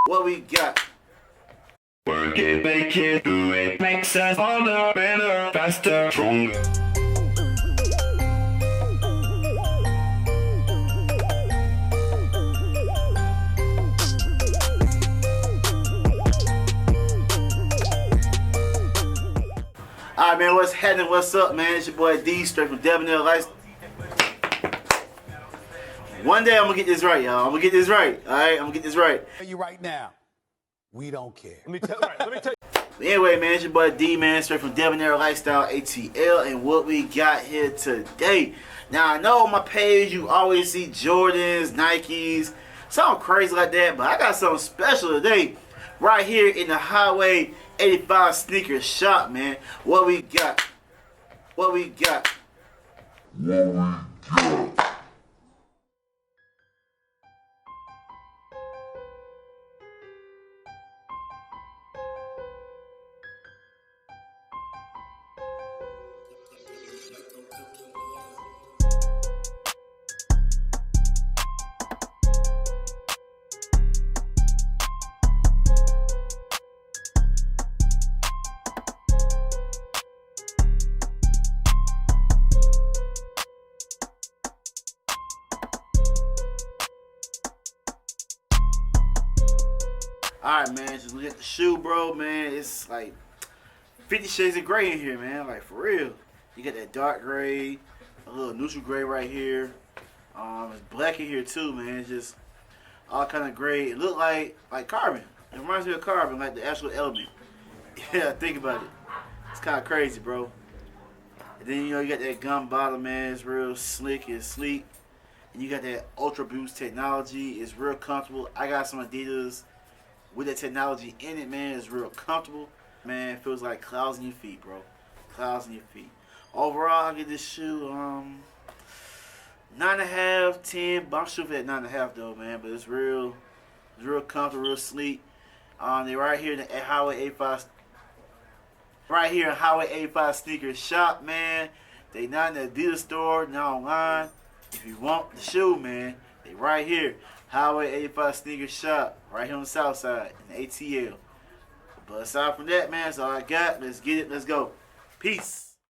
What we got? Work it, make it, do it. Makes us harder, better, faster, stronger. Alright, man, what's happening? What's up, man? It's your boy D, straight from Debonair Life. One day I'm gonna get this right, y'all. I'm gonna get this right. Alright, I'm gonna get this right. Tell you right now, we don't care. Let me tell you. But anyway, man, it's your boy D, man, straight from Debonair Lifestyle ATL, and what we got here today. Now, I know on my page you always see Jordans, Nikes, something crazy like that, but I got something special today, right here in the Highway 85 sneaker shop, man. What we got? What we got? What we got? Alright, man, just look at the shoe, bro, man. It's like 50 shades of gray in here, man. Like, for real. You got that dark gray, a little neutral gray right here. It's black in here, too, man. It's just all kind of gray. It look like carbon. It reminds me of carbon, like the actual element. Yeah, think about it. It's kind of crazy, bro. And then, you know, you got that gum bottom, man. It's real slick and sleek. And you got that Ultra Boost technology. It's real comfortable. I got some Adidas with that technology in it, man. It's real comfortable. Man, it feels like clouds in your feet, bro. Clouds in your feet. Overall, I get this shoe 9.5, 10. But I'm shooting for that 9.5 though, man. But it's real comfortable, real sleek. They're right here in the Highway 85. Right here in Highway 85 sneaker shop, man. They not in the Adidas store, not online. If you want the shoe, man, they right here. Highway 85 sneaker shop, right here on the south side in the ATL. But aside from that, man, that's all I got. Let's get it. Let's go. Peace.